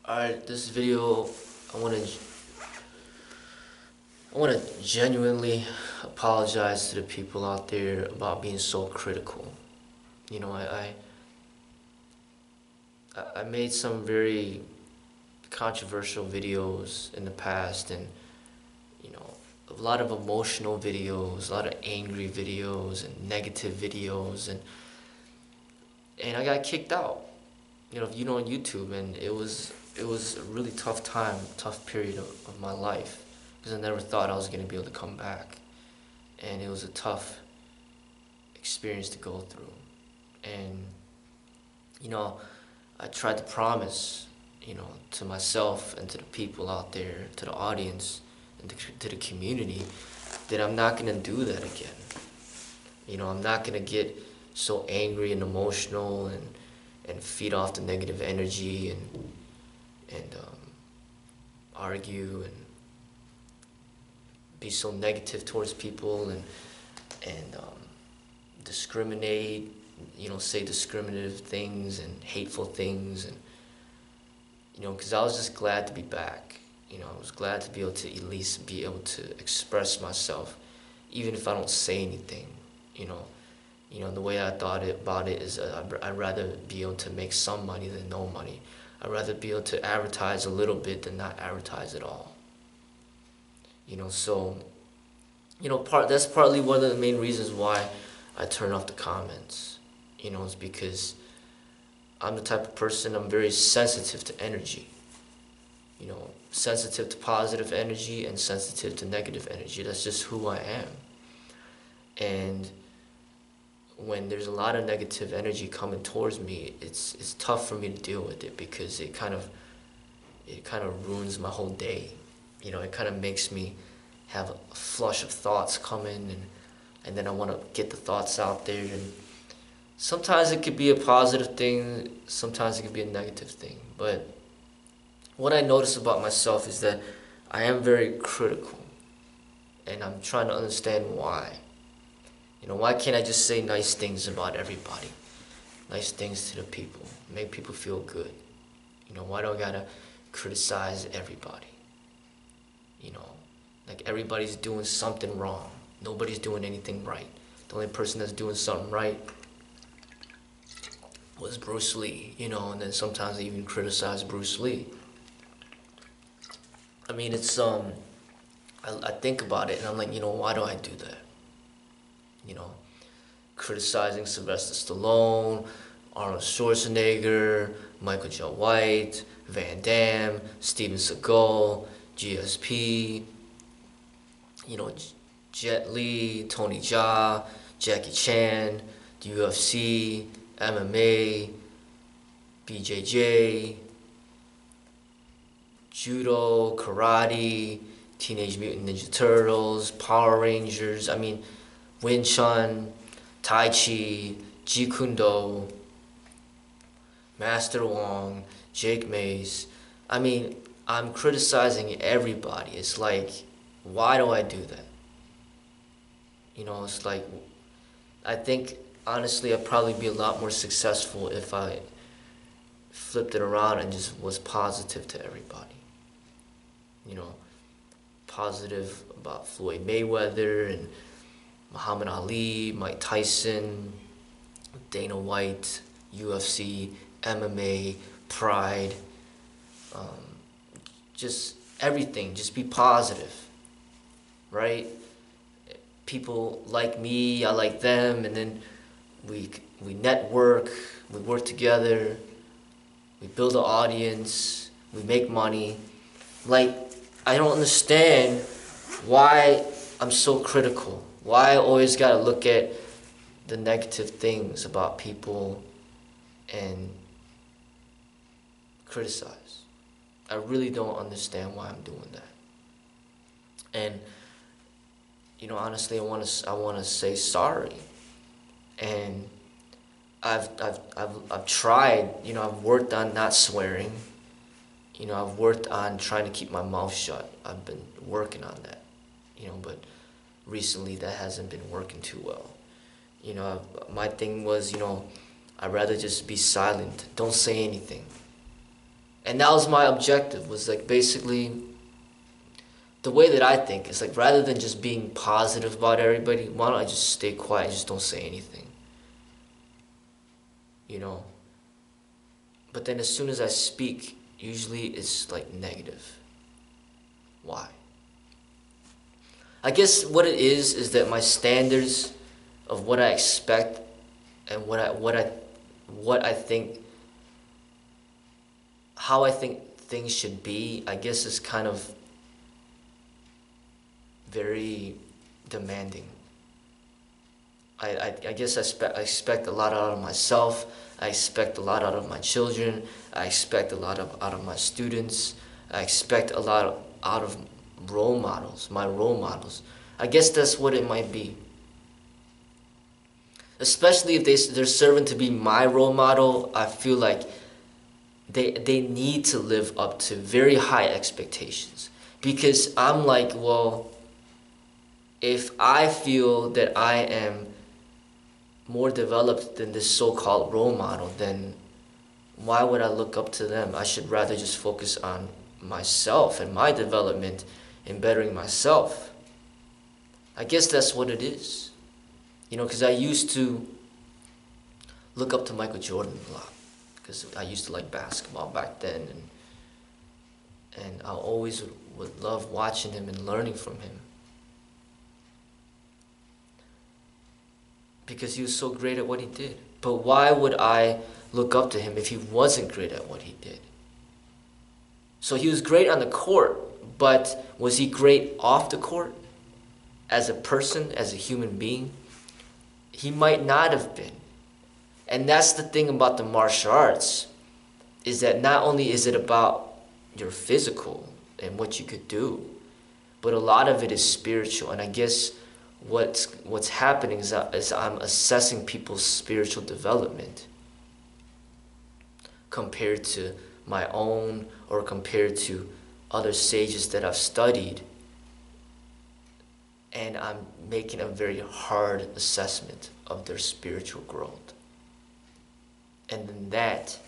Alright, this video, I want to genuinely apologize to the people out there about being so critical. You know, I made some very controversial videos in the past, and you know, a lot of emotional videos, a lot of angry videos and negative videos, and I got kicked out. On YouTube, and it was a really tough time, tough period of my life, because I never thought I was gonna be able to come back, and it was a tough experience to go through. And you know, I tried to promise, to myself and to the people out there, to the audience, and to the community, that I'm not gonna do that again. I'm not gonna get so angry and emotional and feed off the negative energy and argue and be so negative towards people and discriminate, say discriminative things and hateful things, and because I was just glad to be back. I was glad to be able to at least be able to express myself, even if I don't say anything. The way I thought about it is I'd rather be able to make some money than no money. I'd rather be able to advertise a little bit than not advertise at all. So, that's partly one of the main reasons why I turn off the comments. It's because I'm the type of person, I'm very sensitive to energy. Sensitive to positive energy and sensitive to negative energy. That's just who I am. And when there's a lot of negative energy coming towards me, it's tough for me to deal with it, because it kind of ruins my whole day. It kind of makes me have a flush of thoughts come in, and then I want to get the thoughts out there. And sometimes it could be a positive thing, sometimes it could be a negative thing. But what I notice about myself is that I am very critical, and I'm trying to understand why. Why can't I just say nice things about everybody? Nice things to the people, make people feel good. Why do I gotta criticize everybody? Like everybody's doing something wrong. Nobody's doing anything right. The only person that's doing something right was Bruce Lee, and then sometimes they even criticize Bruce Lee. I mean, it's, I think about it and I'm like, why do I do that? Criticizing Sylvester Stallone, Arnold Schwarzenegger, Michael J. White, Van Damme, Steven Seagal, GSP, Jet Li, Tony Jaa, Jackie Chan, the UFC, MMA, BJJ, Judo, Karate, Teenage Mutant Ninja Turtles, Power Rangers, Wing Chun, Tai Chi, Jeet Kune Do, Master Wong, Jake Mace. I'm criticizing everybody. It's like, why do I do that? It's like, I think, honestly, I'd probably be a lot more successful if I flipped it around and just was positive to everybody. Positive about Floyd Mayweather and Muhammad Ali, Mike Tyson, Dana White, UFC, MMA, Pride, just everything. Just be positive, right? People like me, I like them, and then we network, we work together, we build an audience, we make money. Like, I don't understand why I'm so critical. Why I always gotta look at the negative things about people and criticize. I really don't understand why I'm doing that. And honestly, I wanna say sorry. And I've tried. I've worked on not swearing. I've worked on trying to keep my mouth shut. I've been working on that. But recently that hasn't been working too well. My thing was, I'd rather just be silent, don't say anything. And that was my objective, was like basically the way that I think is like, rather than just being positive about everybody, why don't I just stay quiet, just don't say anything, you know? But then as soon as I speak, usually it's like negative. Why? I guess what it is that my standards of what I expect and what I think, how I think things should be, I guess is kind of very demanding. I guess I expect a lot out of myself. I expect a lot out of my children. I expect a lot out of my students. I expect a lot out of role models, my role models. I guess that's what it might be. Especially if they're serving to be my role model, I feel like they need to live up to very high expectations. Because I'm like, well, if I feel that I am more developed than this so-called role model, then why would I look up to them? I should rather just focus on myself and my development and bettering myself. I guess that's what it is. You know, because I used to look up to Michael Jordan a lot, because I used to like basketball back then, and I always would love watching him and learning from him, because he was so great at what he did. But why would I look up to him if he wasn't great at what he did? So he was great on the court, but was he great off the court? As a person, as a human being? He might not have been. And that's the thing about the martial arts, is that not only is it about your physical and what you could do, but a lot of it is spiritual. And I guess what's happening is I'm assessing people's spiritual development compared to my own, or compared to other sages that I've studied, and I'm making a very hard assessment of their spiritual growth. And then that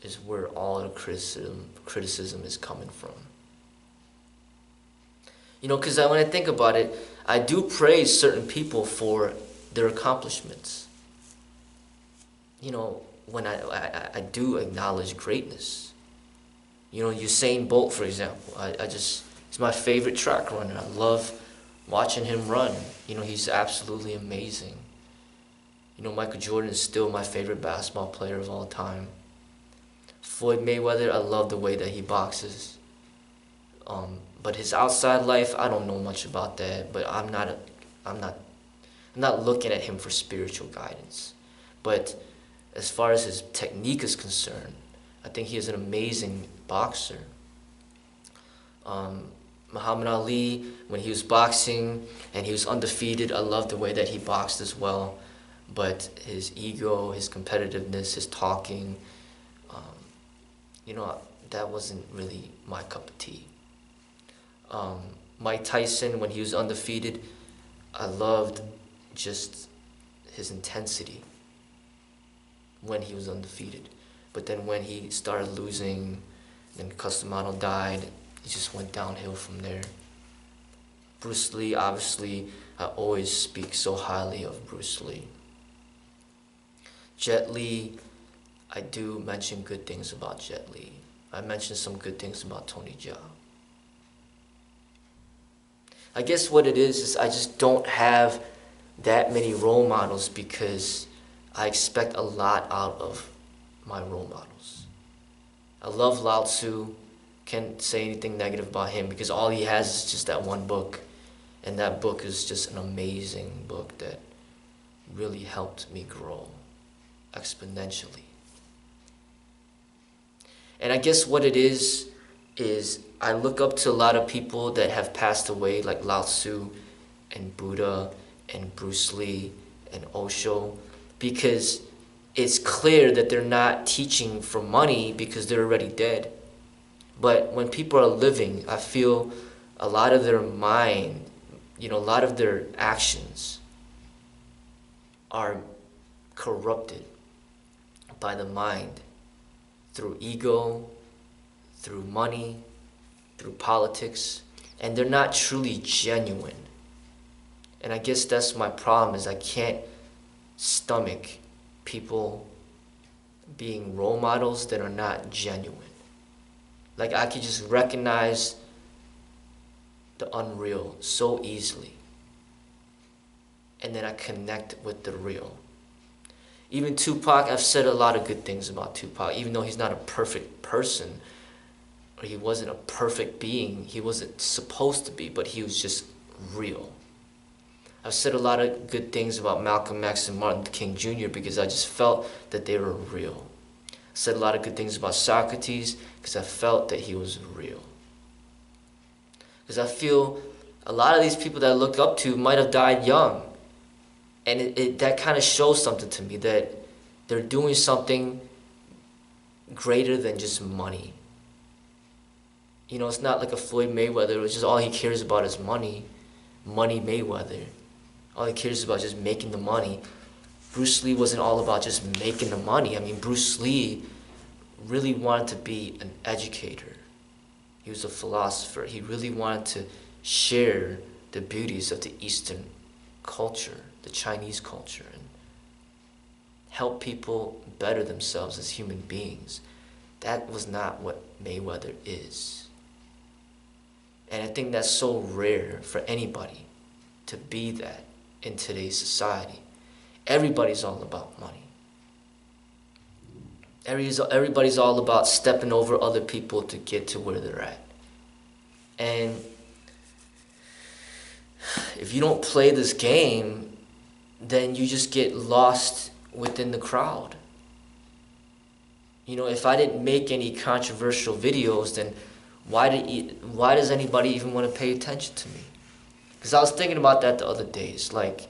is where all the criticism is coming from. You know, because when I think about it, I do praise certain people for their accomplishments. You know, when I do acknowledge greatness. You know, Usain Bolt, for example, he's my favorite track runner. I love watching him run. You know, he's absolutely amazing. You know, Michael Jordan is still my favorite basketball player of all time. Floyd Mayweather, I love the way that he boxes. But his outside life, I don't know much about that. But I'm not looking at him for spiritual guidance. But as far as his technique is concerned, I think he is an amazing boxer. Muhammad Ali, when he was boxing and he was undefeated, I loved the way that he boxed as well. But his ego, his competitiveness, his talking, you know, that wasn't really my cup of tea. Mike Tyson, when he was undefeated, I loved just his intensity when he was undefeated. But then when he started losing, then Cus D'Amato died, it just went downhill from there. Bruce Lee, obviously, I always speak so highly of Bruce Lee. Jet Li, I do mention good things about Jet Li. I mentioned some good things about Tony Jaa. I guess what it is I just don't have that many role models because I expect a lot out of my role models. I love Lao Tzu. Can't say anything negative about him because all he has is just that one book, and that book is just an amazing book that really helped me grow exponentially. And I guess what it is I look up to a lot of people that have passed away, like Lao Tzu and Buddha and Bruce Lee and Osho, because it's clear that they're not teaching for money because they're already dead. But when people are living, I feel a lot of their mind, you know, a lot of their actions are corrupted by the mind through ego, through money, through politics, and they're not truly genuine. And I guess that's my problem, is I can't stomach people being role models that are not genuine. Like, I could just recognize the unreal so easily, and then I connect with the real. Even Tupac, I've said a lot of good things about Tupac, even though he's not a perfect person, or he wasn't a perfect being, he wasn't supposed to be, but he was just real. I've said a lot of good things about Malcolm X and Martin Luther King Jr. because I just felt that they were real. I said a lot of good things about Socrates because I felt that he was real. Because I feel a lot of these people that I look up to might have died young. And that kind of shows something to me, that they're doing something greater than just money. You know, it's not like a Floyd Mayweather, which is all he cares about is money. Money Mayweather. All he cares about is just making the money. Bruce Lee wasn't all about just making the money. I mean, Bruce Lee really wanted to be an educator. He was a philosopher. He really wanted to share the beauties of the Eastern culture, the Chinese culture, and help people better themselves as human beings. That was not what Mayweather is. And I think that's so rare for anybody to be that in today's society. Everybody's all about money. Everybody's all about stepping over other people to get to where they're at. And if you don't play this game, then you just get lost within the crowd. You know, if I didn't make any controversial videos, then why does anybody even want to pay attention to me? Because I was thinking about that the other days. Like,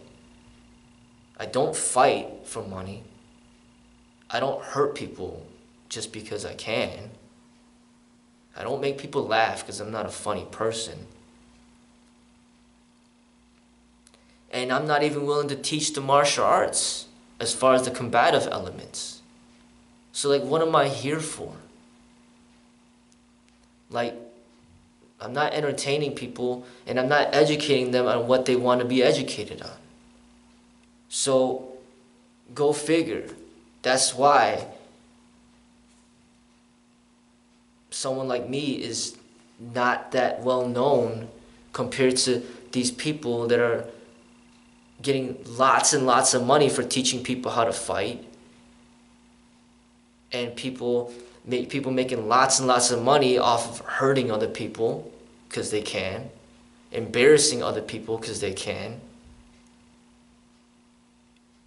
I don't fight for money. I don't hurt people just because I can. I don't make people laugh because I'm not a funny person. And I'm not even willing to teach the martial arts as far as the combative elements. So, like, what am I here for? Like, I'm not entertaining people, and I'm not educating them on what they want to be educated on. So, go figure. That's why someone like me is not that well known compared to these people that are getting lots and lots of money for teaching people how to fight, and people making lots and lots of money off of hurting other people because they can, embarrassing other people because they can,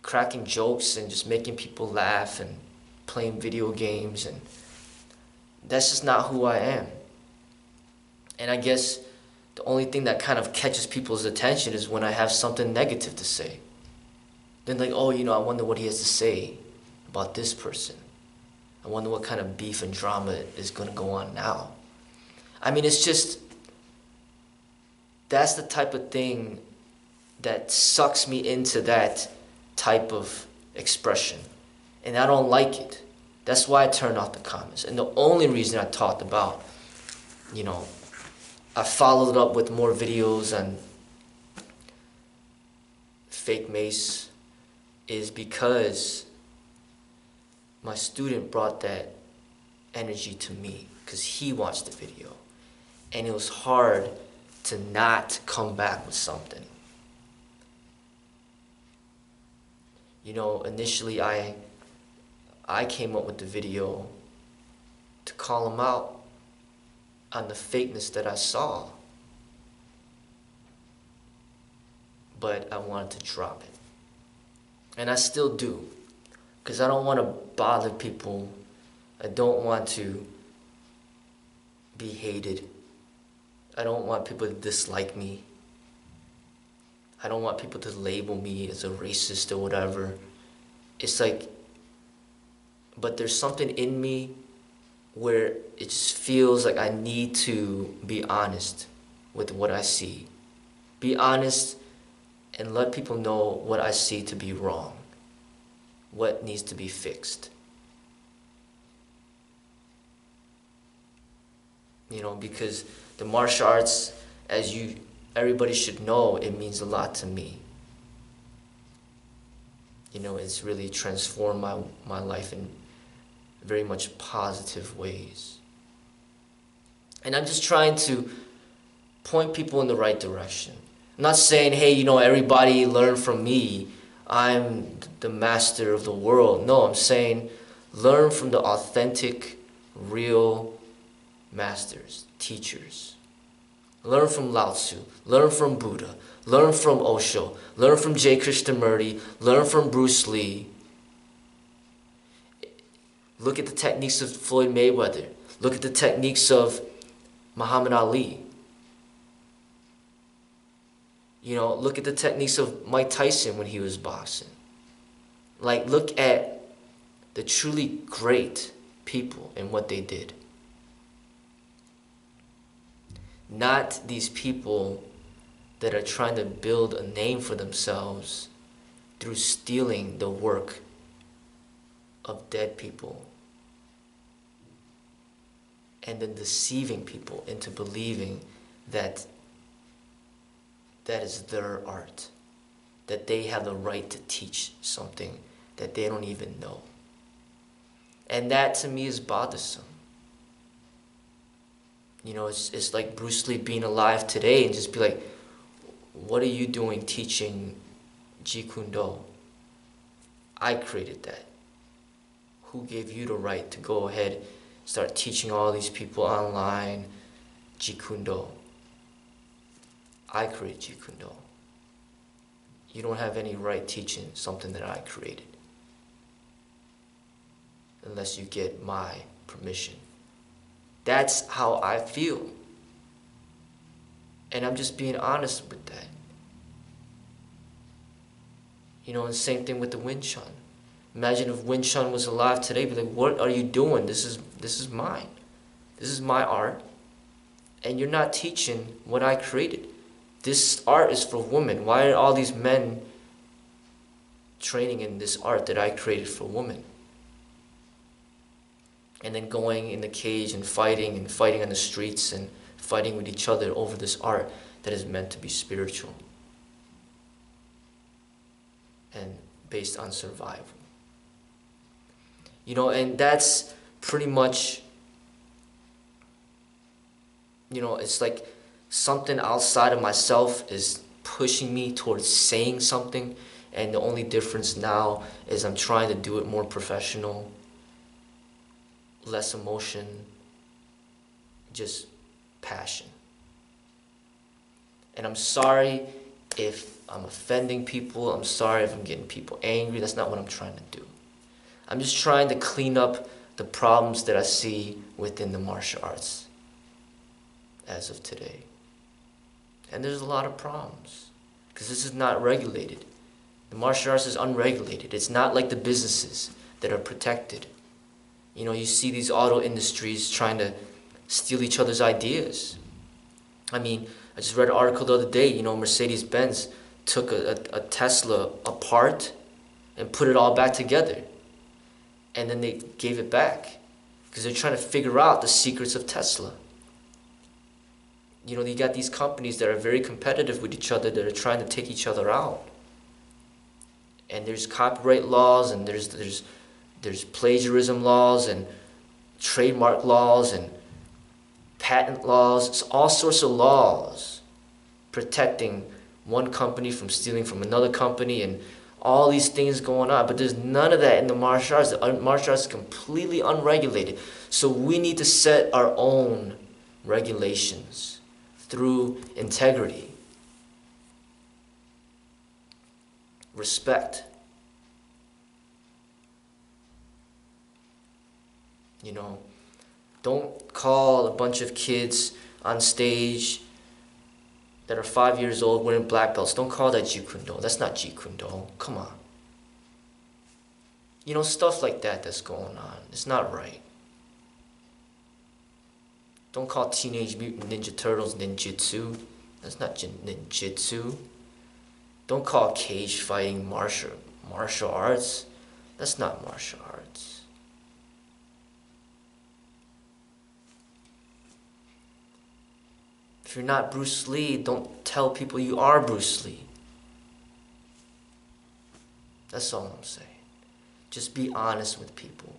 cracking jokes and just making people laugh and playing video games, and that's just not who I am. And I guess the only thing that kind of catches people's attention is when I have something negative to say. Then, like, oh, you know, I wonder what he has to say about this person. I wonder what kind of beef and drama is going to go on now. I mean, it's just, that's the type of thing that sucks me into that type of expression. And I don't like it. That's why I turned off the comments. And the only reason I talked about, you know, I followed up with more videos on fake mace is because my student brought that energy to me because he watched the video. And it was hard to not come back with something. You know, initially I came up with the video to call him out on the fakeness that I saw. But I wanted to drop it. And I still do. Because I don't want to bother people. I don't want to be hated. I don't want people to dislike me. I don't want people to label me as a racist or whatever. It's like, but there's something in me where it just feels like I need to be honest with what I see. Be honest and let people know what I see to be wrong. What needs to be fixed. because the martial arts, everybody should know, it means a lot to me. It's really transformed my life in very much positive ways. And I'm just trying to point people in the right direction. I'm not saying, hey, everybody learn from me, I'm the master of the world. No, I'm saying learn from the authentic, real masters, teachers. Learn from Lao Tzu, learn from Buddha, learn from Osho, learn from J. Krishnamurti, learn from Bruce Lee. Look at the techniques of Floyd Mayweather. Look at the techniques of Muhammad Ali. Look at the techniques of Mike Tyson when he was boxing. Look at the truly great people and what they did. Not these people that are trying to build a name for themselves through stealing the work of dead people and then deceiving people into believing that that is their art, that they have the right to teach something that they don't even know. And that to me is bothersome. It's like Bruce Lee being alive today and just be like, what are you doing teaching Jeet Kune Do? I created that. Who gave you the right to go ahead start teaching all these people online Jeet Kune Do? I created Jeet Kune Do. You don't have any right teaching something that I created unless you get my permission. That's how I feel. And I'm just being honest with that. And same thing with the Wing Chun. Imagine if Wing Chun was alive today, be like, what are you doing? This is mine. This is my art. And you're not teaching what I created. This art is for women. Why are all these men training in this art that I created for women? And then going in the cage and fighting on the streets and fighting with each other over this art that is meant to be spiritual and based on survival. And that's pretty much, it's like something outside of myself is pushing me towards saying something, and the only difference now is I'm trying to do it more professional, less emotion, just passion. And I'm sorry if I'm offending people. I'm sorry if I'm getting people angry. That's not what I'm trying to do. I'm just trying to clean up the problems that I see within the martial arts as of today. And there's a lot of problems because this is not regulated. The martial arts is unregulated. It's not like the businesses that are protected. You see these auto industries trying to steal each other's ideas. I just read an article the other day, Mercedes-Benz took a Tesla apart and put it all back together. And then they gave it back because they're trying to figure out the secrets of Tesla. You got these companies that are very competitive with each other that are trying to take each other out. And there's copyright laws, and there's plagiarism laws, and trademark laws, and patent laws. It's all sorts of laws protecting one company from stealing from another company, and all these things going on. But there's none of that in the martial arts. The martial arts is completely unregulated. So we need to set our own regulations through integrity, respect. Don't call a bunch of kids on stage that are 5 years old wearing black belts. Don't call that Jeet Kune Do. That's not Jeet Kune Do. Come on. Stuff like that's going on. It's not right. Don't call Teenage Mutant Ninja Turtles ninjutsu. That's not ninjutsu. Don't call cage fighting martial arts. That's not martial arts. If you're not Bruce Lee, don't tell people you are Bruce Lee. That's all I'm saying. Just be honest with people,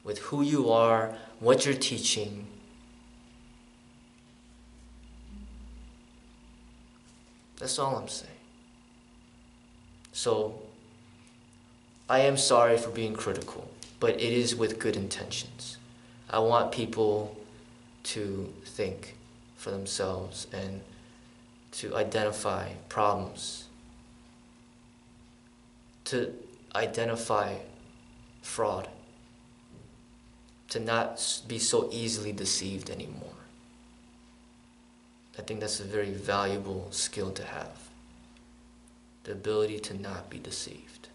with who you are, what you're teaching. That's all I'm saying. So, I am sorry for being critical, but it is with good intentions. I want people to think for themselves and to identify problems, to identify fraud, to not be so easily deceived anymore. I think that's a very valuable skill to have, the ability to not be deceived.